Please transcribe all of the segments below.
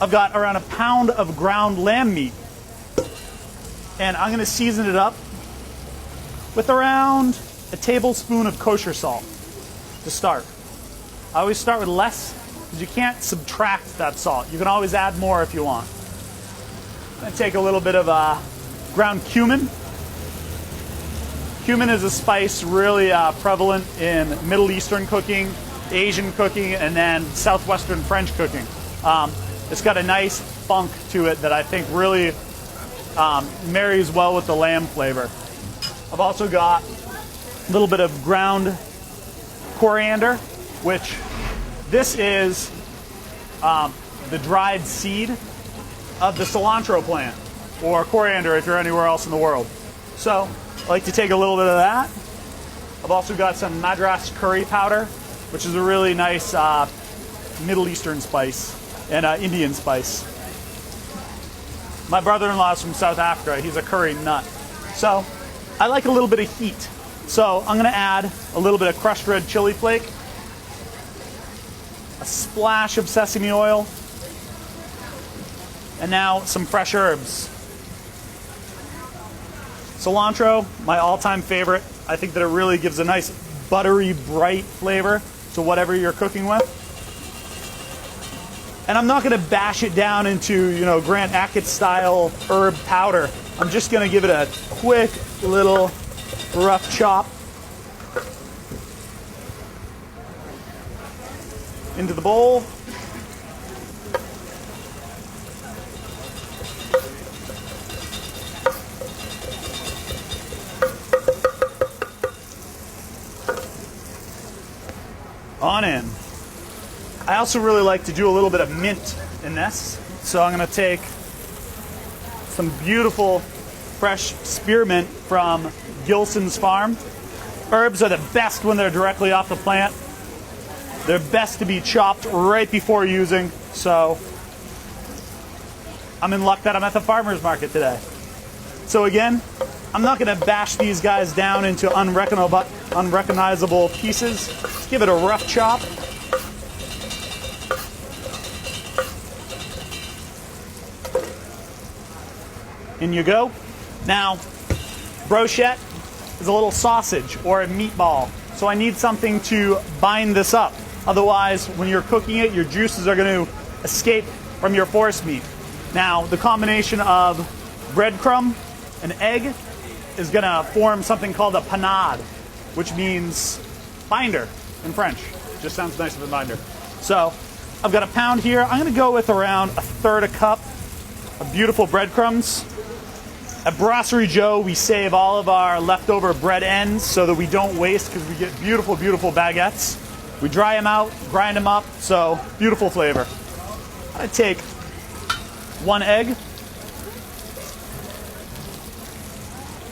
I've got around a pound of ground lamb meat. And I'm going to season it up with around a tablespoon of kosher salt to start. I always start with less because you can't subtract that salt. You can always add more if you want. I'm going to take a little bit of ground cumin. Cumin is a spice really prevalent in Middle Eastern cooking, Asian cooking, and then Southwestern French cooking. It's got a nice funk to it that I think really marries well with the lamb flavor. I've also got a little bit of ground coriander, which this is the dried seed of the cilantro plant, or coriander if you're anywhere else in the world. So I like to take a little bit of that. I've also got some madras curry powder, which is a really nice Middle Eastern spice and Indian spice. My brother-in-law is from South Africa. He's a curry nut. So I like a little bit of heat. So I'm going to add a little bit of crushed red chili flake, a splash of sesame oil, and now some fresh herbs. Cilantro, my all-time favorite. I think that it really gives a nice buttery, bright flavor to whatever you're cooking with. And I'm not going to bash it down into, Grant Achatz style herb powder. I'm just going to give it a quick little rough chop into the bowl. On in. I also really like to do a little bit of mint in this. So I'm going to take some beautiful fresh spearmint from Gilson's farm. Herbs are the best when they're directly off the plant. They're best to be chopped right before using. So I'm in luck that I'm at the farmer's market today. So again, I'm not going to bash these guys down into unrecognizable pieces. Just give it a rough chop. In you go. Now, brochette is a little sausage or a meatball. So I need something to bind this up. Otherwise, when you're cooking it, your juices are going to escape from your force meat. Now, the combination of breadcrumb and egg is going to form something called a panade, which means binder in French. Just sounds nicer than binder. So I've got a pound here. I'm going to go with around a third a cup of beautiful breadcrumbs. At Brasserie Joe, we save all of our leftover bread ends so that we don't waste, because we get beautiful, beautiful baguettes. We dry them out, grind them up, so beautiful flavor. I take 1 egg.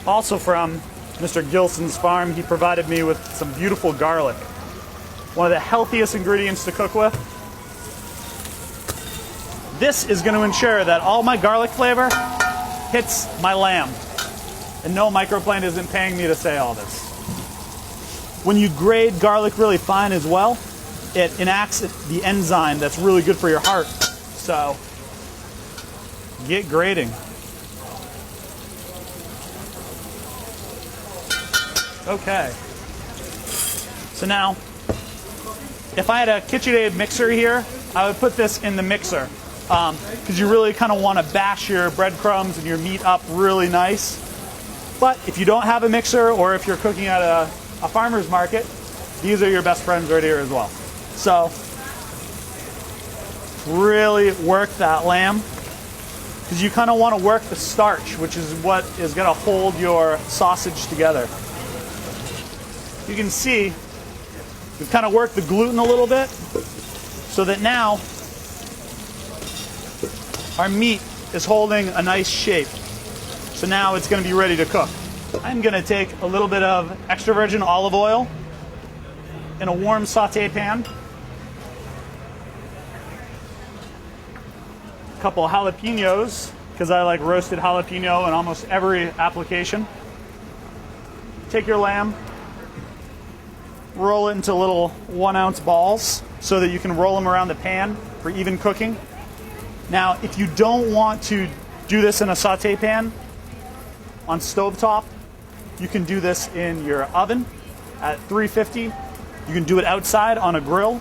Also from Mr. Gilson's farm, he provided me with some beautiful garlic. One of the healthiest ingredients to cook with. This is going to ensure that all my garlic flavor hits my lamb. And no, microplane isn't paying me to say all this. When you grate garlic really fine as well, it enacts the enzyme that's really good for your heart. So get grating. Okay. So now, if I had a KitchenAid mixer here, I would put this in the mixer. Because you really kind of want to bash your breadcrumbs and your meat up really nice. But if you don't have a mixer, or if you're cooking at a farmer's market, these are your best friends right here as well. So really work that lamb, because you kind of want to work the starch, which is what is going to hold your sausage together. You can see we've kind of worked the gluten a little bit, so that now our meat is holding a nice shape. So now it's going to be ready to cook. I'm going to take a little bit of extra virgin olive oil in a warm saute pan. A couple of jalapenos, because I like roasted jalapeno in almost every application. Take your lamb, roll it into little 1-ounce balls so that you can roll them around the pan for even cooking. Now, if you don't want to do this in a saute pan on stovetop, you can do this in your oven at 350. You can do it outside on a grill.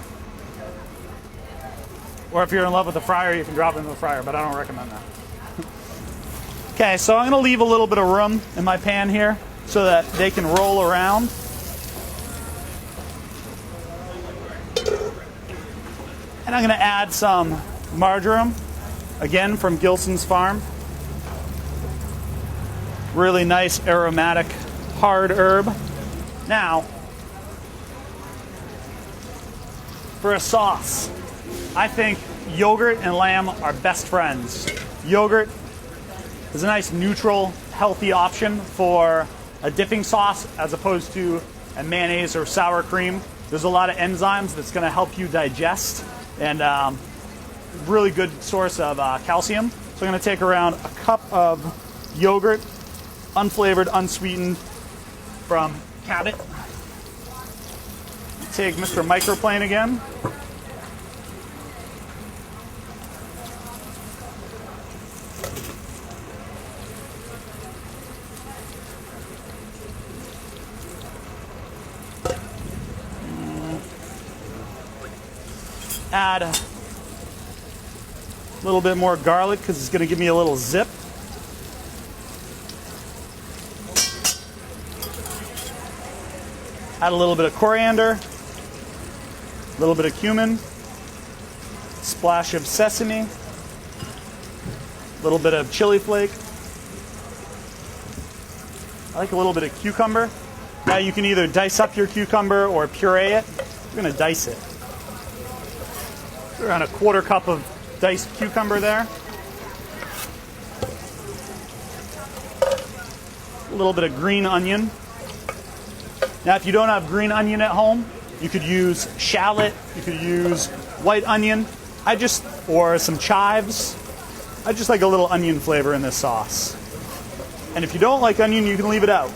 Or if you're in love with the fryer, you can drop it in the fryer, but I don't recommend that. Okay, so I'm going to leave a little bit of room in my pan here so that they can roll around. And I'm going to add some marjoram, again from Gilson's farm. Really nice aromatic hard herb. Now, for a sauce, I think yogurt and lamb are best friends. Yogurt is a nice neutral, healthy option for a dipping sauce as opposed to a mayonnaise or sour cream. There's a lot of enzymes that's going to help you digest, and really good source of calcium. So I'm going to take around a cup of yogurt, unflavored, unsweetened, from Cabot. Take Mr. Microplane again. Add a little bit more garlic because it's going to give me a little zip. Add a little bit of coriander, a little bit of cumin, splash of sesame, a little bit of chili flake. I like a little bit of cucumber. Now you can either dice up your cucumber or puree it. We're going to dice it. Around a quarter cup of diced cucumber there. A little bit of green onion. Now, if you don't have green onion at home, you could use shallot, you could use white onion, or some chives. I just like a little onion flavor in this sauce. And if you don't like onion, you can leave it out.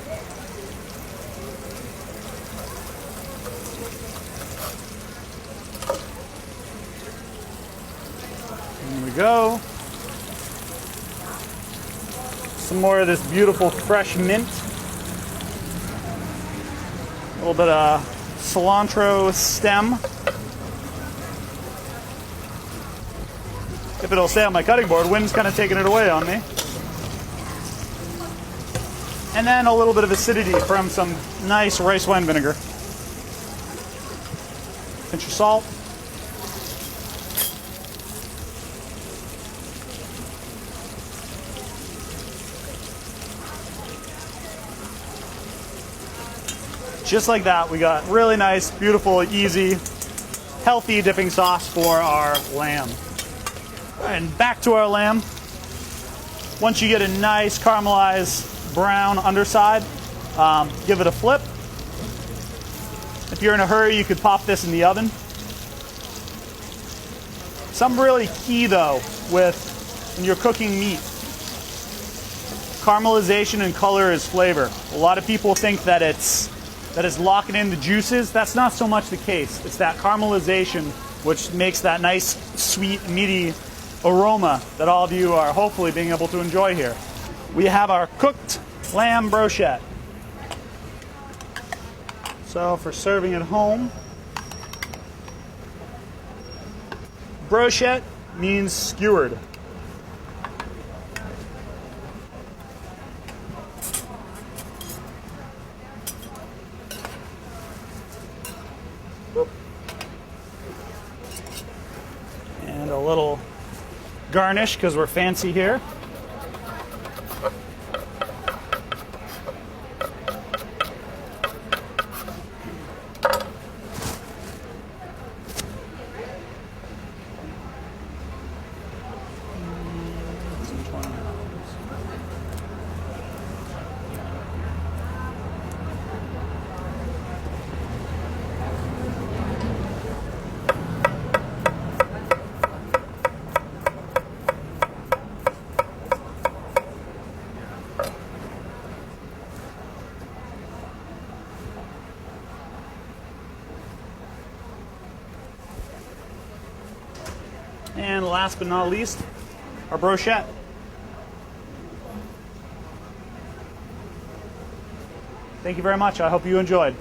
There we go. Some more of this beautiful fresh mint. A little bit of cilantro stem. If it'll stay on my cutting board, wind's kind of taking it away on me. And then a little bit of acidity from some nice rice wine vinegar. Pinch of salt. Just like that, we got really nice, beautiful, easy, healthy dipping sauce for our lamb. And back to our lamb. Once you get a nice caramelized brown underside, give it a flip. If you're in a hurry, you could pop this in the oven. Something really key though when you're cooking meat. Caramelization and color is flavor. A lot of people think that it's locking in the juices. That's not so much the case. It's that caramelization which makes that nice, sweet, meaty aroma that all of you are hopefully being able to enjoy here. We have our cooked lamb brochette. So for serving at home, brochette means skewered. And a little garnish because we're fancy here. And last but not least, our brochette. Thank you very much. I hope you enjoyed.